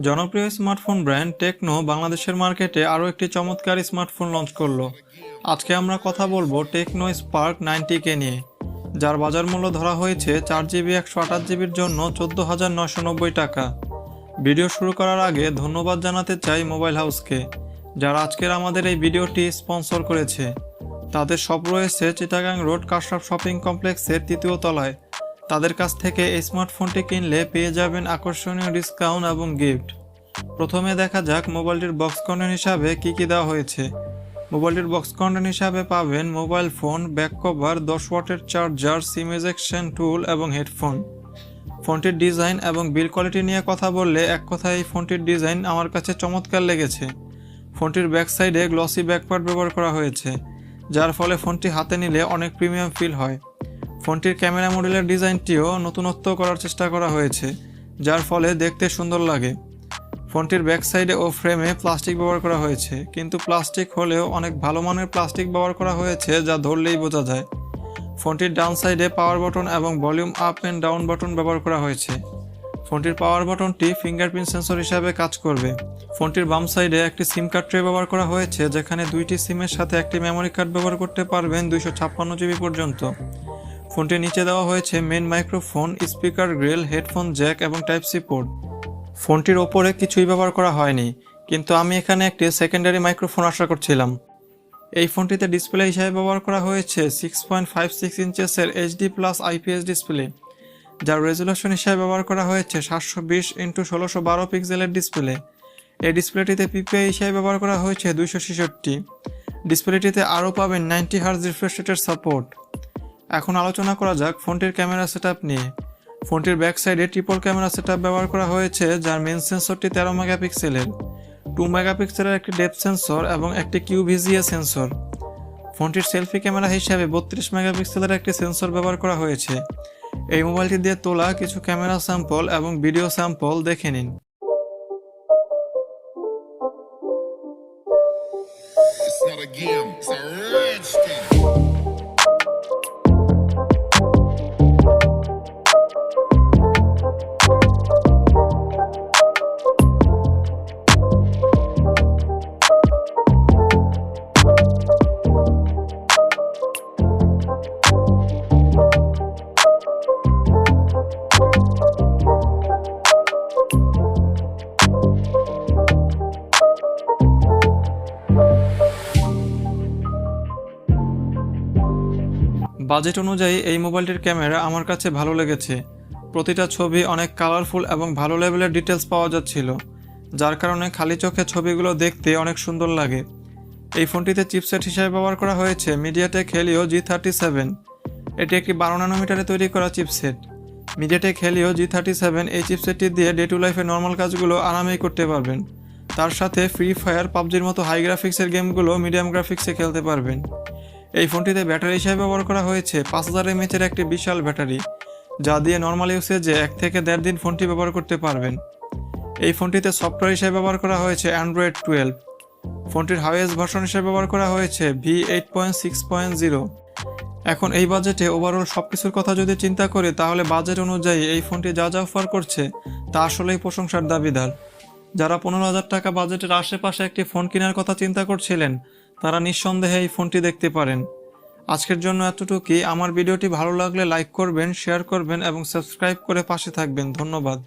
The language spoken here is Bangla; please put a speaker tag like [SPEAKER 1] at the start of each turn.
[SPEAKER 1] জনপ্রিয় স্মার্টফোন ব্র্যান্ড টেকনো বাংলাদেশের মার্কেটে আরও একটি চমৎকার স্মার্টফোন লঞ্চ করলো। আজকে আমরা কথা বলবো টেকনো স্পার্ক 90K নিয়ে, যার বাজার মূল্য ধরা হয়েছে 4GB 128GBর জন্য 14,990 টাকা। ভিডিও শুরু করার আগে ধন্যবাদ জানাতে চাই মোবাইল হাউসকে, যারা আজকের আমাদের এই ভিডিওটি স্পন্সর করেছে। তাদের সব রয়েছে চিটাগাং রোড কাশরাফ শপিং কমপ্লেক্সের 3য় তলায়। তাদের কাছ থেকে এই স্মার্টফোনটি কিনলে পেয়ে যাবেন আকর্ষণীয় ডিসকাউন্ট এবং গিফট। প্রথমে দেখা যাক মোবাইলটির বক্স কন্টেন্ট হিসাবে কি দেওয়া হয়েছে। মোবাইলটির বক্স কন্টেন্ট হিসাবে পাবেন মোবাইল ফোন, ব্যাক কভার, 10 ওয়াটের চার্জার, সিম এজেকশন টুল এবং হেডফোন। ফোনটির ডিজাইন এবং বিল্ড কোয়ালিটি নিয়ে কথা বললে এক কথায় এই ফোনটির ডিজাইন আমার কাছে চমৎকার লেগেছে। ফোনটির ব্যাক সাইডে গ্লসি ব্যাকপার্ট ব্যবহার করা হয়েছে, যার ফলে ফোনটি হাতে নিলে অনেক প্রিমিয়াম ফিল হয়। ফোনটির ক্যামেরা মডেলের ডিজাইনটিও নতুনত্ব করার চেষ্টা করা হয়েছে, যার ফলে দেখতে সুন্দর লাগে। ফোনটির ব্যাক সাইডে ও ফ্রেমে প্লাস্টিক ব্যবহার করা হয়েছে, কিন্তু প্লাস্টিক হলেও অনেক ভালো মানের প্লাস্টিক ব্যবহার করা হয়েছে, যা ধরলেই বোঝা যায়। ফোনটির ডাউন সাইডে পাওয়ার বাটন এবং volume up and down button ব্যবহার করা হয়েছে। ফোনটির পাওয়ার বাটনটি ফিঙ্গারপ্রিন্ট সেন্সর হিসাবে কাজ করবে। ফোনটির বাম সাইডে একটি সিম কার্ড ট্রে ব্যবহার করা হয়েছে, যেখানে 2টি সিমের সাথে একটি মেমোরি কার্ড ব্যবহার করতে পারবেন 256GB পর্যন্ত। ফোনটির নিচে দেওয়া হয়েছে main microphone, speaker grill, headphone Jack এবং টাইপ সি পোর্ট। ফোনটির ওপরে কিছুই ব্যবহার করা হয়নি, কিন্তু আমি এখানে একটি সেকেন্ডারি মাইক্রোফোন আশা করছিলাম। এই ফোনটিতে ডিসপ্লে হিসাবে ব্যবহার করা হয়েছে 6.56 ইঞ্চেসের HD+ IPS ডিসপ্লে, যার রেজুলেশন হিসাবে ব্যবহার করা হয়েছে 720x1612 পিক্সেলের ডিসপ্লে। এই ডিসপ্লেটিতে PPI হিসাবে ব্যবহার করা হয়েছে 266। ডিসপ্লেটিতে আরও পাবেন 90Hz রিফ্রেশ রেটের সাপোর্ট। এখন আলোচনা করা যাক ফোনটির ক্যামেরা সেটআপ নিয়ে। ফোনটির ব্যাক সাইডে ট্রিপল ক্যামেরা সেটআপ ব্যবহার করা হয়েছে, যার মেইন সেন্সরটি 13 মেগাপিক্সেলের, 2 মেগাপিক্সেলের একটি ডেপথ সেন্সর এবং একটি QVGA সেন্সর। ফোনটির সেলফি ক্যামেরা হিসাবে 32 মেগাপিক্সেলের একটি সেন্সর ব্যবহার করা হয়েছে। এই মোবাইলটি দিয়ে তোলা কিছু ক্যামেরা স্যাম্পল এবং ভিডিও স্যাম্পল দেখে নিন। বাজেট অনুযায়ী এই মোবাইলটির ক্যামেরা আমার কাছে ভালো লেগেছে। প্রতিটা ছবি অনেক কালারফুল এবং ভালো লেভেলের ডিটেলস পাওয়া যাচ্ছিল, যার কারণে খালি চোখে ছবিগুলো দেখতে অনেক সুন্দর লাগে। এই ফোনটিতে চিপসেট হিসেবে ব্যবহার করা হয়েছে মিডিয়াটেক হেলিও G37। এটি একটি 12 ন্যানোমিটারে তৈরি করা চিপসেট। মিডিয়াটেক হেলিও G37 এই চিপসেটটি দিয়ে ডে টু লাইফে নর্মাল কাজগুলো আরামেই করতে পারবেন। তার সাথে ফ্রি ফায়ার, পাবজির মতো হাই গ্রাফিক্সের গেমগুলো মিডিয়াম গ্রাফিক্সে খেলতে পারবেন। এই ফোনটিতে ব্যাটারি হিসেবে ব্যবহার করা হয়েছে 5000 mAh একটি বিশাল ব্যাটারি, যা দিয়ে নর্মাল ইউসেজে 1 থেকে 1.5 দিন ফোনটি ব্যবহার করতে পারবেন। এই ফোনটিতে সফটওয়্যার হিসেবে ব্যবহার করা হয়েছে Android 12। ফোনটির হাইয়েস্ট ভার্সন হিসেবে ব্যবহার করা হয়েছে V8.6.0। এখন এই বাজেটে ওভারঅল সবকিছুর কথা যদি চিন্তা করি, তাহলে বাজেট অনুযায়ী এই ফোনটি যা অফার করছে তা আসলেই প্রশংসার দাবিদার। যারা 15,000 টাকা বাজেটের আশেপাশে একটি ফোন কেনার কথা চিন্তা করছিলেন, তারা নিঃসন্দেহে এই ফোনটি দেখতে পারেন। আজকের জন্য এতটুকুই। আমার ভিডিওটি ভালো লাগলে লাইক করবেন, শেয়ার করবেন এবং সাবস্ক্রাইব করে পাশে থাকবেন। ধন্যবাদ।